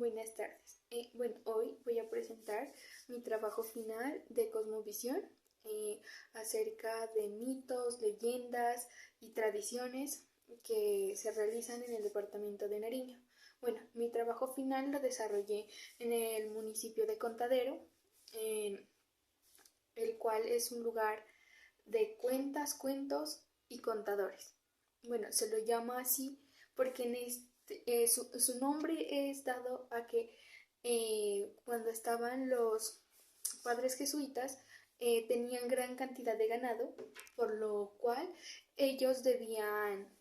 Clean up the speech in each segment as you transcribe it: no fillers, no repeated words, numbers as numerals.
Buenas tardes. Hoy voy a presentar mi trabajo final de cosmovisión acerca de mitos, leyendas y tradiciones que se realizan en el departamento de Nariño. Mi trabajo final lo desarrollé en el municipio de Contadero, el cual es un lugar de cuentas, cuentos y contadores. Se lo llama así porque su nombre es dado a que cuando estaban los padres jesuitas tenían gran cantidad de ganado, por lo cual ellos debían,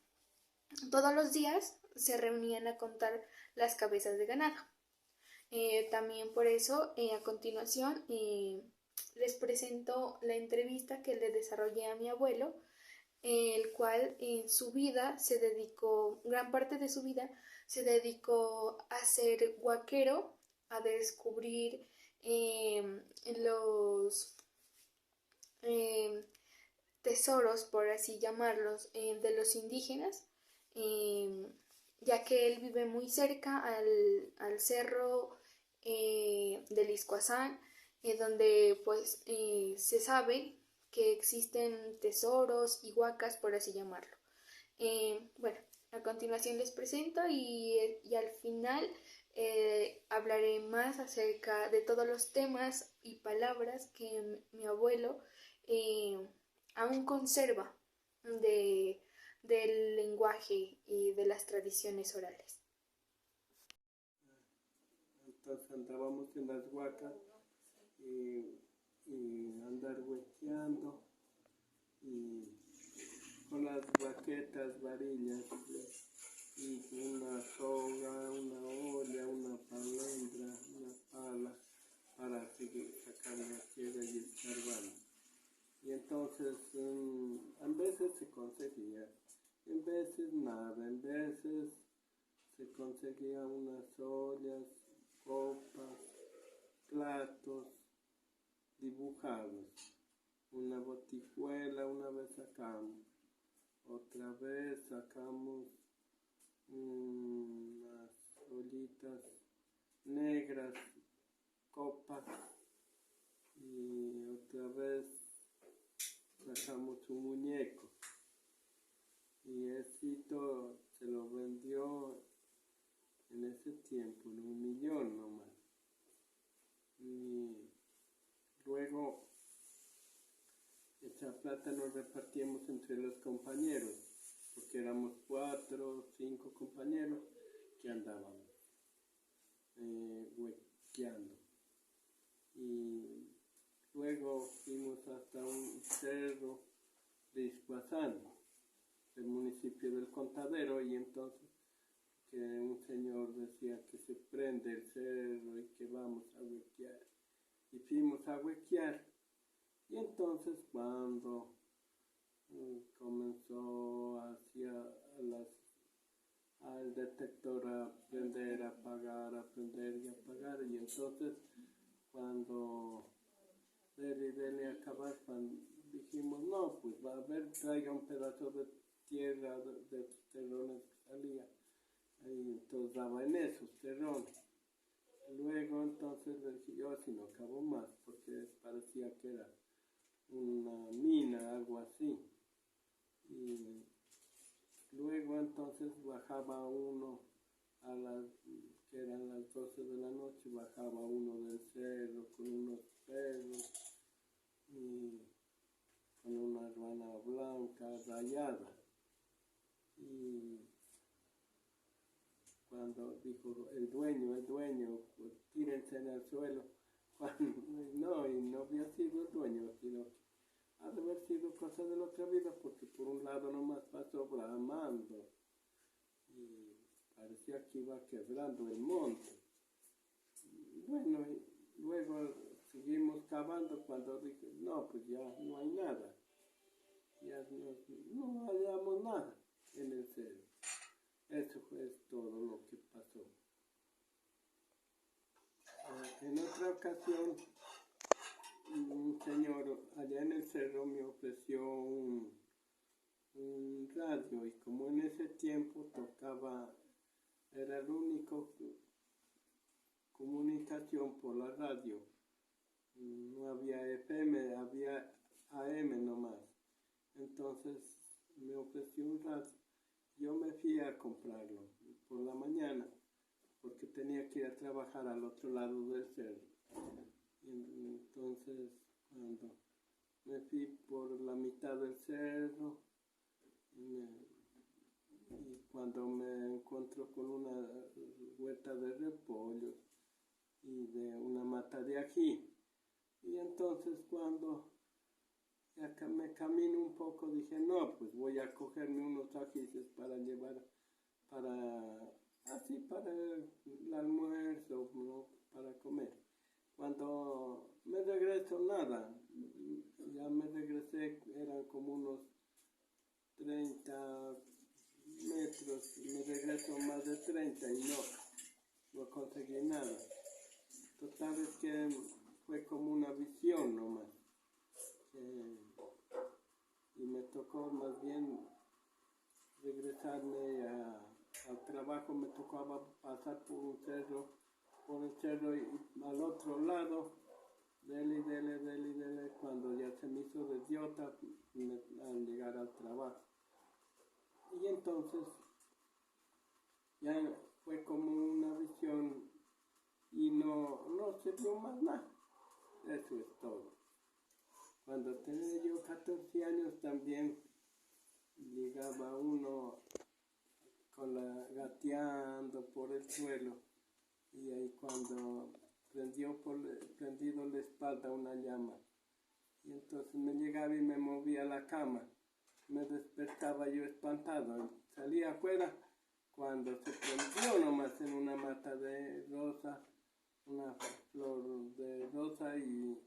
todos los días se reunían a contar las cabezas de ganado. También por eso, a continuación, les presento la entrevista que le desarrollé a mi abuelo, el cual en su vida se dedicó, gran parte de su vida se dedicó a ser huaquero, a descubrir los tesoros, por así llamarlos, de los indígenas, ya que él vive muy cerca al cerro del Iscuazán, donde pues se sabe que existen tesoros y huacas, por así llamarlo. A continuación les presento y al final hablaré más acerca de todos los temas y palabras que mi abuelo aún conserva del lenguaje y de las tradiciones orales. Entonces andábamos en las huacas y andar huequeando y con las baquetas, varillas y una soga, una olla, una palendra, una pala para seguir sacando la tierra y escarbando. Y entonces a veces se conseguía, en veces nada, en veces se conseguían unas ollas, copas, platos dibujados. Una botijuela una vez sacamos, otra vez sacamos unas ollitas negras, copas, y otra vez sacamos un muñeco. Y éxito se lo vendió en ese tiempo en 1.000.000 nomás. Y luego esa plata nos repartíamos entre los compañeros, porque éramos 4 o 5 compañeros que andábamos huequeando. Y luego fuimos hasta un cerro de Iscuazán, del municipio del Contadero, y entonces que un señor decía que se prende el cerro y que vamos a huequear. Y fuimos a huequear. Y entonces cuando comenzó al detector a prender, a apagar, a prender y apagar, y entonces cuando dele a acabar, dijimos no, pues va a ver, traiga un pedazo de tierra de terrones que salía, y entonces daba en esos terrones. Luego entonces le dije yo, si no acabo más, porque parecía que era una mina, algo así. Y luego entonces bajaba uno que eran las 12 de la noche, bajaba uno del cerro con unos perros y con una ruana blanca rayada. Y cuando dijo el dueño, pues tírense en el suelo, no había sido el dueño, sino que ha de haber sido cosa de la otra vida, porque por un lado nomás pasó bramando y parecía que iba quebrando el monte. Y luego seguimos cavando cuando dije, no, pues ya no hay nada, ya no hallamos nada en el cerro. Eso fue todo lo que pasó. En otra ocasión, un señor allá en el cerro me ofreció un radio, y como en ese tiempo tocaba, era el único comunicación por la radio. No había FM, había AM nomás. Entonces me ofreció un radio. Yo me fui a comprarlo por la mañana porque tenía que ir a trabajar al otro lado del cerro. Entonces cuando me fui por la mitad del cerro y cuando me encuentro con una huerta de repollos y de una mata de ají. Y entonces cuando ya me camino un poco dije, no, pues voy a cogerme unos ajíes para llevar para el almuerzo, ¿no? Para comer. Cuando me regreso nada, ya me regresé, eran como unos 30 metros, me regreso más de 30 y no conseguí nada. Total es que fue como una visión nomás. Y me tocó más bien regresarme al trabajo, me tocaba pasar por el cerro y al otro lado, dele, cuando ya se me hizo de idiota al llegar al trabajo. Y entonces ya fue como una visión y no se vio más nada. Eso es todo. Cuando tenía yo 14 años también llegaba uno gateando por el suelo y ahí cuando prendido la espalda una llama. Y entonces me llegaba y me movía a la cama. Me despertaba yo espantado. Salía afuera cuando se prendió nomás en una mata de rosa, una flor de rosa y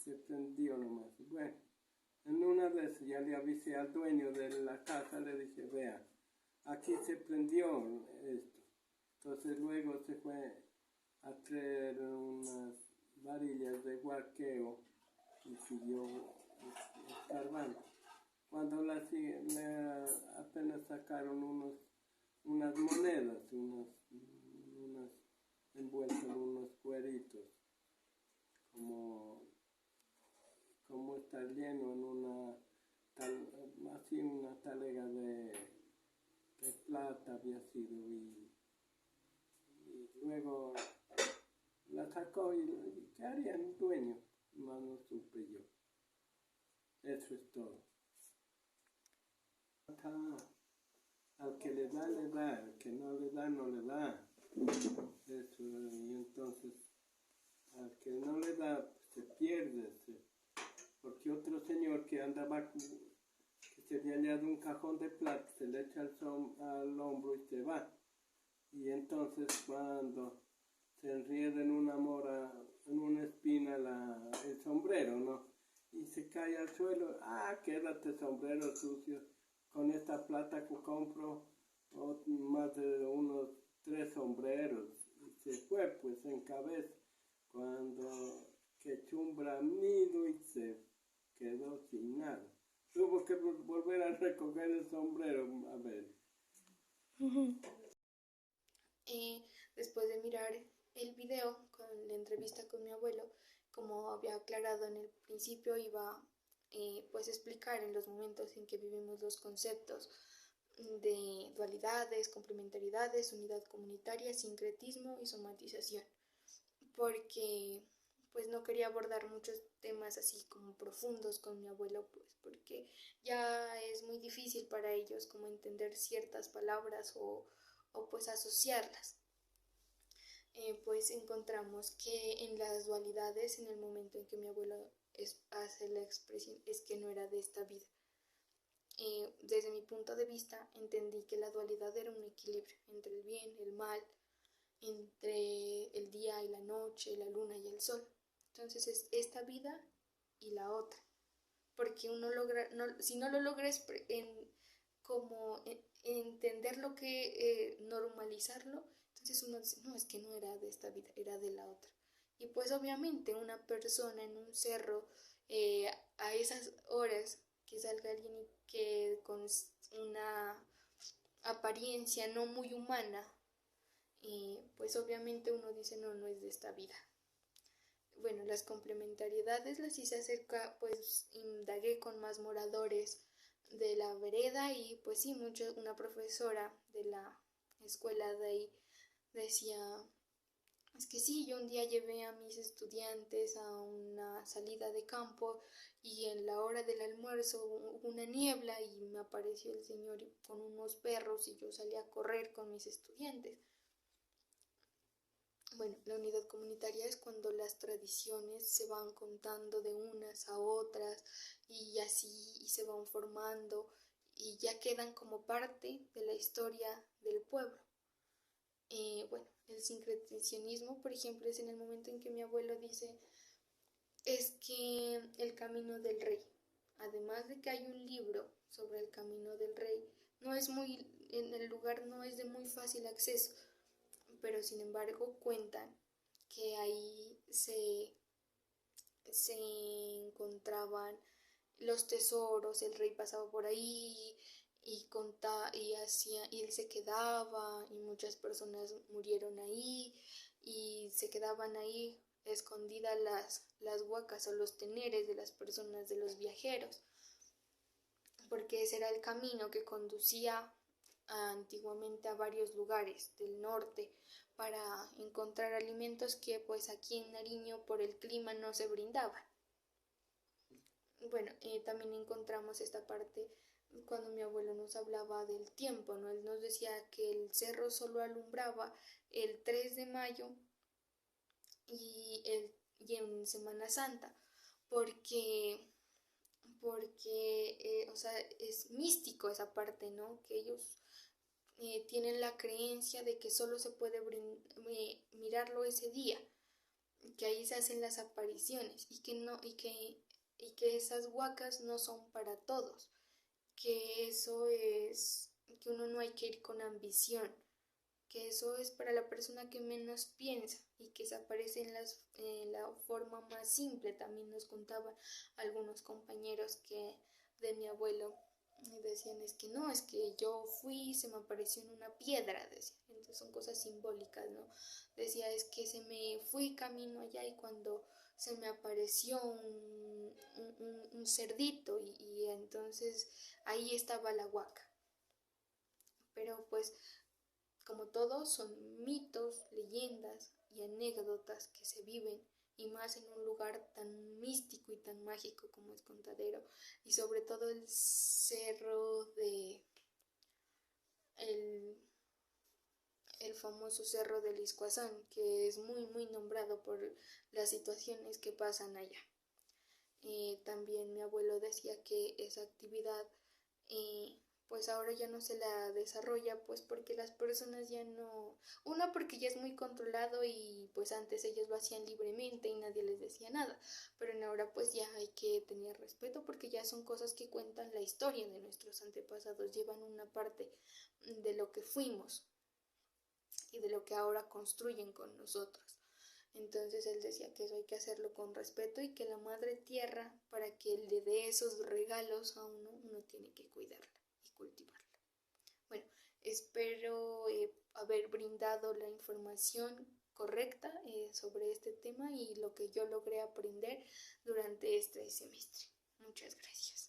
se prendió nomás. Bueno, en una de esas ya le avisé al dueño de la casa, le dije, vea, aquí se prendió esto. Entonces luego se fue a traer unas varillas de guarqueo y siguió escarbando. Cuando apenas sacaron unas monedas, unas envueltas en unos cueritos, como está lleno en una talega de plata había sido y luego la sacó y ¿qué haría el dueño? Más no supe yo. Eso es todo. Al que le da, al que no le da, no le da. Eso, y entonces al que no le da, se pierde. Porque otro señor que andaba, que se había hallado un cajón de plata, se le echa al hombro y se va. Y entonces cuando se enrieda en una mora, en una espina el sombrero, ¿no? Y se cae al suelo, quédate sombrero sucio, con esta plata que compro más de unos 3 sombreros. Y se fue pues en cabeza, cuando que echó un bramido y se quedó sin nada. Tuvo que volver a recoger el sombrero, a ver. Después de mirar el video con la entrevista con mi abuelo, como había aclarado en el principio, iba pues explicar en los momentos en que vivimos los conceptos de dualidades, complementariedades, unidad comunitaria, sincretismo y somatización, porque pues no quería abordar muchos temas así como profundos con mi abuelo, pues porque ya es muy difícil para ellos como entender ciertas palabras o pues asociarlas. Pues encontramos que en las dualidades, en el momento en que mi abuelo hace la expresión, es que no era de esta vida. Desde mi punto de vista, entendí que la dualidad era un equilibrio entre el bien, el mal, entre el día y la noche, la luna y el sol. Entonces es esta vida y la otra. Porque uno logra, si no lo logras entender lo que, normalizarlo, entonces uno dice, no, es que no era de esta vida, era de la otra. Y pues obviamente una persona en un cerro, a esas horas que salga alguien y que con una apariencia no muy humana, pues pues obviamente uno dice no, no es de esta vida. Bueno, las complementariedades las hice acerca, pues indagué con más moradores de la vereda y pues sí, una profesora de la escuela de ahí decía, es que sí, yo un día llevé a mis estudiantes a una salida de campo y en la hora del almuerzo hubo una niebla y me apareció el señor con unos perros y yo salí a correr con mis estudiantes. Bueno, la unidad comunitaria es cuando las tradiciones se van contando de unas a otras y así y se van formando y ya quedan como parte de la historia del pueblo. Bueno, el sincretismo, por ejemplo, es en el momento en que mi abuelo dice, es que el camino del rey, además de que hay un libro sobre el camino del rey, no es muy, en el lugar no es de muy fácil acceso, pero sin embargo cuentan que ahí se encontraban los tesoros, el rey pasaba por ahí y él se quedaba y muchas personas murieron ahí y se quedaban ahí escondidas las huacas o los teneres de las personas, de los viajeros, porque ese era el camino que conducía antiguamente a varios lugares del norte para encontrar alimentos que pues aquí en Nariño por el clima no se brindaban. Bueno, también encontramos esta parte cuando mi abuelo nos hablaba del tiempo, ¿no? Él nos decía que el cerro solo alumbraba el 3 de mayo y en Semana Santa, porque o sea, es místico esa parte, ¿no? Que ellos tienen la creencia de que solo se puede mirarlo ese día, que ahí se hacen las apariciones y que no y que esas huacas no son para todos, que eso es que uno no hay que ir con ambición, que eso es para la persona que menos piensa y que se aparece en la forma más simple. También nos contaban algunos compañeros que de mi abuelo decían es que no, es que yo fui y se me apareció en una piedra, decía. Entonces son cosas simbólicas, ¿no? Decía es que se me fui camino allá y cuando se me apareció un cerdito y entonces ahí estaba la huaca. Pero pues como todo, son mitos, leyendas y anécdotas que se viven y más en un lugar tan místico y tan mágico como es Contadero y sobre todo el cerro de el famoso cerro del Iscuazán, que es muy nombrado por las situaciones que pasan allá. También mi abuelo decía que esa actividad pues ahora ya no se la desarrolla, pues porque las personas ya no, una porque ya es muy controlado y pues antes ellos lo hacían libremente y nadie les decía nada, pero ahora pues ya hay que tener respeto porque ya son cosas que cuentan la historia de nuestros antepasados, llevan una parte de lo que fuimos y de lo que ahora construyen con nosotros. Entonces él decía que eso hay que hacerlo con respeto y que la madre tierra, para que le dé esos regalos a uno, uno tiene que cuidarla y cultivarla. Bueno, espero haber brindado la información correcta sobre este tema y lo que yo logré aprender durante este semestre. Muchas gracias.